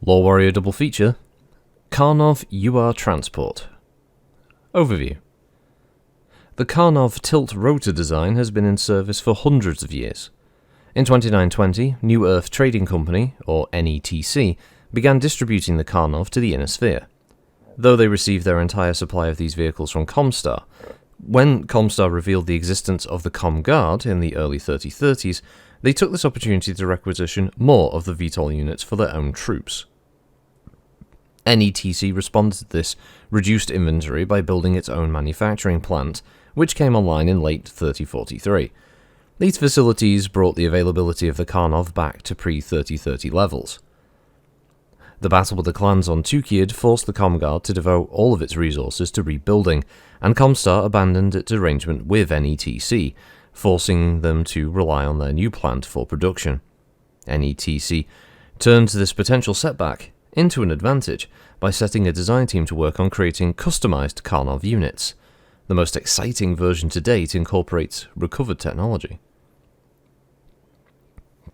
LoreWarrior double feature, Karnov UR Transport. Overview. The Karnov tilt rotor design has been in service for hundreds of years. In 2920, New Earth Trading Company, or NETC, began distributing the Karnov to the Inner Sphere. Though they received their entire supply of these vehicles from Comstar, when Comstar revealed the existence of the ComGuard in the early 3030s, they took this opportunity to requisition more of the VTOL units for their own troops. NETC responded to this reduced inventory by building its own manufacturing plant, which came online in late 3043. These facilities brought the availability of the Karnov back to pre-3030 levels. The battle with the clans on Tukiad forced the ComGuard to devote all of its resources to rebuilding, and Comstar abandoned its arrangement with NETC, forcing them to rely on their new plant for production. NETC turned this potential setback into an advantage by setting a design team to work on creating customized Karnov units. The most exciting version to date incorporates recovered technology.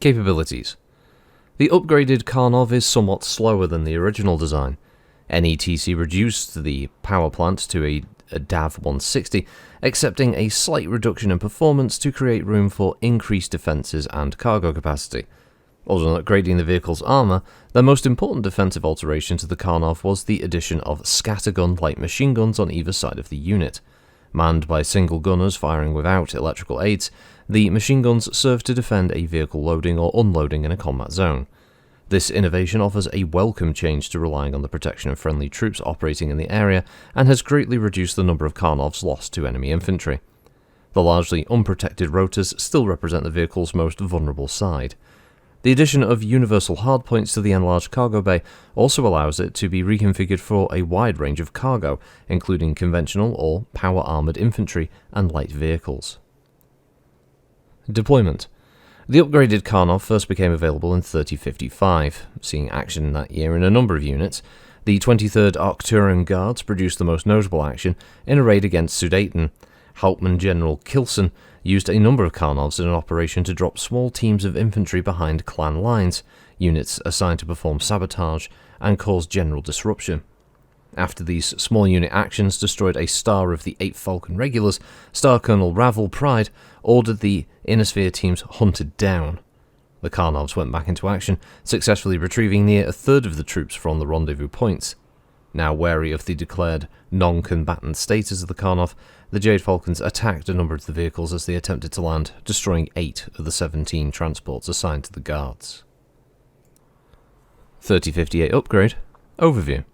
Capabilities. The upgraded Karnov is somewhat slower than the original design. NETC reduced the power plant to a DAV 160, accepting a slight reduction in performance to create room for increased defences and cargo capacity. Other than upgrading the vehicle's armour, their most important defensive alteration to the Karnov was the addition of scattergun light machine guns on either side of the unit. Manned by single gunners firing without electrical aids, the machine guns serve to defend a vehicle loading or unloading in a combat zone. This innovation offers a welcome change to relying on the protection of friendly troops operating in the area and has greatly reduced the number of Karnovs lost to enemy infantry. The largely unprotected rotors still represent the vehicle's most vulnerable side. The addition of universal hardpoints to the enlarged cargo bay also allows it to be reconfigured for a wide range of cargo, including conventional or power-armoured infantry and light vehicles. Deployment. The upgraded Karnov first became available in 3055, seeing action that year in a number of units. The 23rd Arcturian Guards produced the most notable action in a raid against Sudeten. Hauptmann General Kilson used a number of Karnovs in an operation to drop small teams of infantry behind clan lines, units assigned to perform sabotage and cause general disruption. After these small unit actions destroyed a star of the 8th Falcon Regulars, Star Colonel Ravel Pride ordered the Inner Sphere teams hunted down. The Karnovs went back into action, successfully retrieving near a third of the troops from the rendezvous points. Now wary of the declared non-combatant status of the Karnov, the Jade Falcons attacked a number of the vehicles as they attempted to land, destroying 8 of the 17 transports assigned to the guards. 3058 Upgrade. Overview.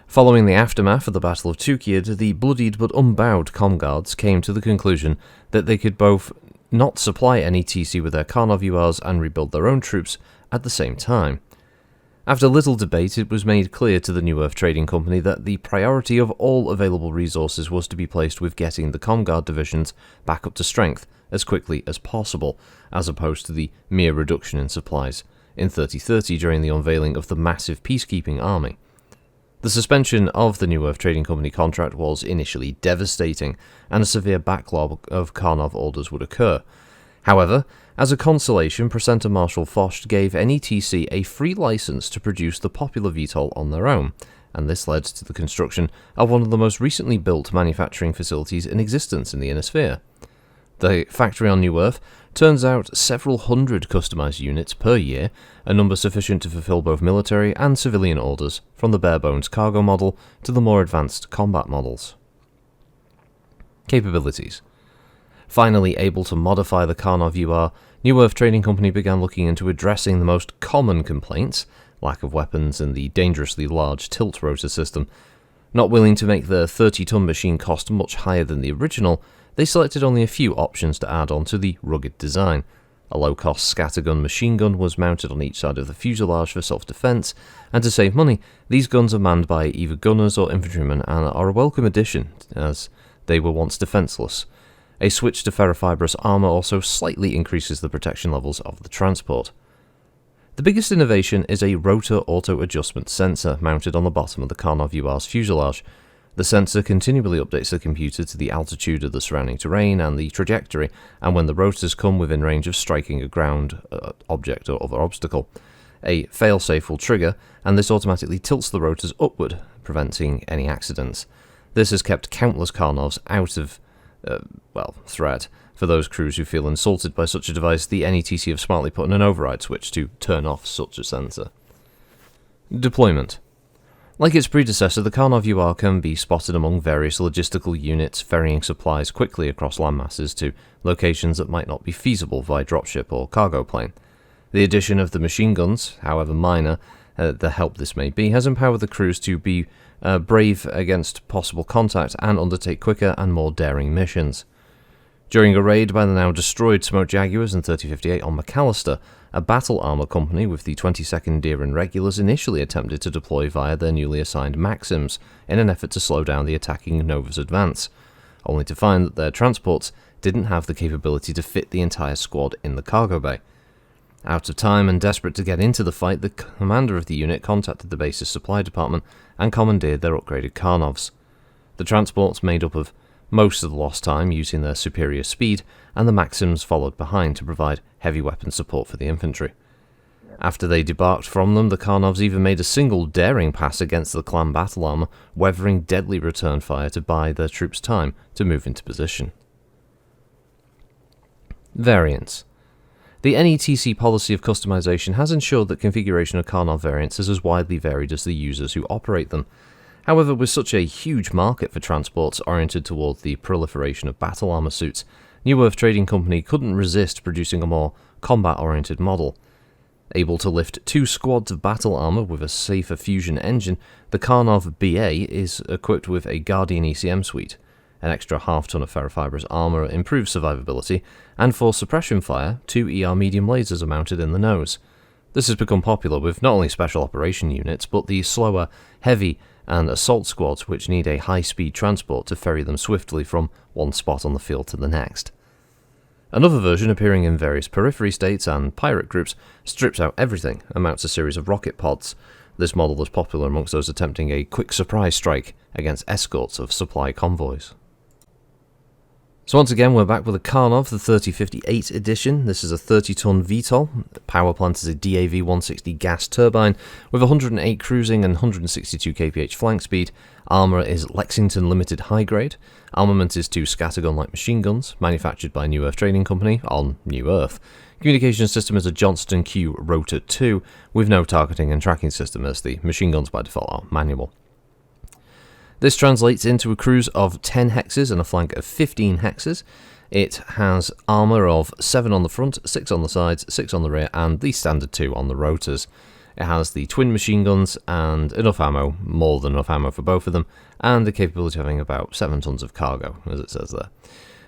Following the aftermath of the Battle of Tukiad, the bloodied but unbowed ComGuards came to the conclusion that they could both not supply NETC with their Karnov URs and rebuild their own troops at the same time. After little debate, it was made clear to the New Earth Trading Company that the priority of all available resources was to be placed with getting the ComGuard divisions back up to strength as quickly as possible, as opposed to the mere reduction in supplies in 3030 during the unveiling of the massive peacekeeping army. The suspension of the New Earth Trading Company contract was initially devastating, and a severe backlog of Karnov orders would occur. However, as a consolation, Presenter Marshal Foch gave NETC a free license to produce the popular VTOL on their own, and this led to the construction of one of the most recently built manufacturing facilities in existence in the Inner Sphere. The factory on New Earth turns out several hundred customized units per year, a number sufficient to fulfill both military and civilian orders, from the bare-bones cargo model to the more advanced combat models. Capabilities. Finally able to modify the Karnov UR, New Earth Trading Company began looking into addressing the most common complaints, lack of weapons and the dangerously large tilt rotor system. Not willing to make their 30-ton machine cost much higher than the original, they selected only a few options to add on to the rugged design. A low-cost scattergun machine gun was mounted on each side of the fuselage for self-defense, and to save money, these guns are manned by either gunners or infantrymen and are a welcome addition, as they were once defenseless. A switch to ferrofibrous armor also slightly increases the protection levels of the transport. The biggest innovation is a rotor auto-adjustment sensor mounted on the bottom of the Karnov UR's fuselage. The sensor continually updates the computer to the altitude of the surrounding terrain and the trajectory, and when the rotors come within range of striking a ground object or other obstacle. A failsafe will trigger, and this automatically tilts the rotors upward, preventing any accidents. This has kept countless Karnovs out of, threat. For those crews who feel insulted by such a device, the NETC have smartly put in an override switch to turn off such a sensor. Deployment. Like its predecessor, the Karnov UR can be spotted among various logistical units, ferrying supplies quickly across landmasses to locations that might not be feasible via dropship or cargo plane. The addition of the machine guns, however minor the help this may be, has empowered the crews to be brave against possible contact and undertake quicker and more daring missions. During a raid by the now destroyed Smoke Jaguars and 3058 on McAllister, a battle armour company with the 22nd Deering Regulars initially attempted to deploy via their newly assigned Maxims in an effort to slow down the attacking Nova's advance, only to find that their transports didn't have the capability to fit the entire squad in the cargo bay. Out of time and desperate to get into the fight, the commander of the unit contacted the base's supply department and commandeered their upgraded Karnovs. The transports made up of most of the lost time using their superior speed, and the Maxims followed behind to provide heavy weapon support for the infantry. After they debarked from them, the Karnovs even made a single daring pass against the clan battle armour, weathering deadly return fire to buy their troops time to move into position. Variants. The NETC policy of customization has ensured that configuration of Karnov variants is as widely varied as the users who operate them. However, with such a huge market for transports oriented toward the proliferation of battle armor suits, New Earth Trading Company couldn't resist producing a more combat-oriented model. Able to lift 2 squads of battle armor with a safer fusion engine, the Karnov BA is equipped with a Guardian ECM suite, an extra half-ton of ferrofibrous armor improves survivability, and for suppression fire, 2 ER medium lasers are mounted in the nose. This has become popular with not only special operation units, but the slower, heavy, and assault squads which need a high-speed transport to ferry them swiftly from one spot on the field to the next. Another version, appearing in various periphery states and pirate groups, strips out everything and mounts a series of rocket pods. This model is popular amongst those attempting a quick surprise strike against escorts of supply convoys. So once again, we're back with a Karnov, the 3058 edition. This is a 30-ton VTOL. The power plant is a DAV-160 gas turbine with 108 cruising and 162 kph flank speed. Armour is Lexington Limited High Grade. Armament is 2 scattergun-like machine guns, manufactured by New Earth Trading Company on New Earth. Communication system is a Johnston Q Rotor 2 with no targeting and tracking system, as the machine guns by default are manual. This translates into a cruise of 10 hexes and a flank of 15 hexes. It has armour of 7 on the front, 6 on the sides, 6 on the rear, and the standard 2 on the rotors. It has the twin machine guns and enough ammo, more than enough ammo for both of them, and the capability of having about 7 tons of cargo, as it says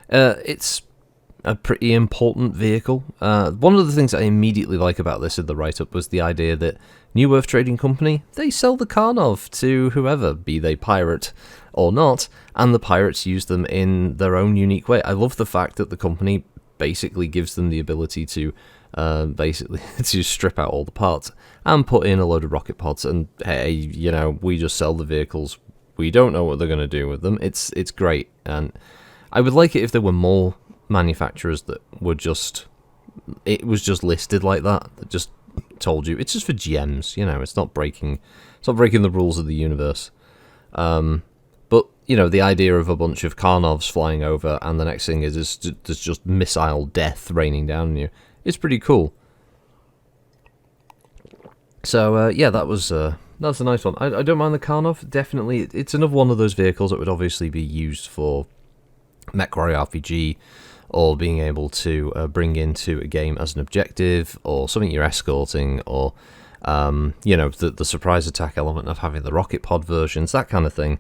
there. It's a pretty important vehicle. One of the things I immediately like about this in the write-up was the idea that New Earth Trading Company, they sell the Karnov to whoever, be they pirate or not, and the pirates use them in their own unique way. I love the fact that the company basically gives them the ability to to strip out all the parts and put in a load of rocket pods, and hey, you know, we just sell the vehicles. We don't know what they're going to do with them. It's great, and I would like it if there were more manufacturers that were just, it was just listed like that just told you it's just for gems, you know, it's not breaking the rules of the universe. But you know, the idea of a bunch of Karnovs flying over and the next thing is there's just missile death raining down on you, it's pretty cool. So yeah, that's a nice one. I don't mind the Karnov. Definitely, it's another one of those vehicles that would obviously be used for MechWarrior RPG, or being able to bring into a game as an objective, or something you're escorting, or you know, the surprise attack element of having the rocket pod versions, that kind of thing.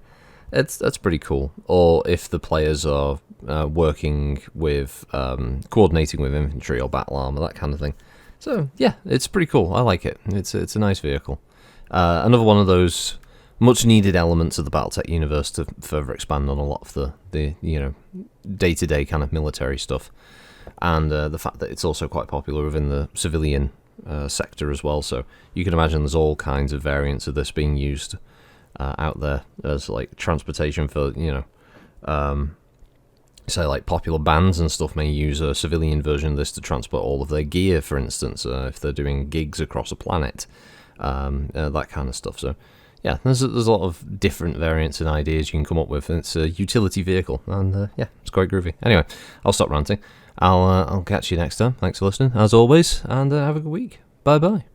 That's pretty cool. Or if the players are working with coordinating with infantry or battle armor, that kind of thing. So yeah, it's pretty cool. I like it. It's a nice vehicle. Another one of those much needed elements of the BattleTech universe to further expand on a lot of the you know, day-to-day kind of military stuff, and the fact that it's also quite popular within the civilian sector as well. So you can imagine there's all kinds of variants of this being used out there as like transportation for, you know, say like popular bands and stuff may use a civilian version of this to transport all of their gear, for instance, if they're doing gigs across a planet, that kind of stuff. So yeah, there's a lot of different variants and ideas you can come up with. It's a utility vehicle, and yeah, it's quite groovy. Anyway, I'll stop ranting. I'll catch you next time. Thanks for listening, as always, and have a good week. Bye bye.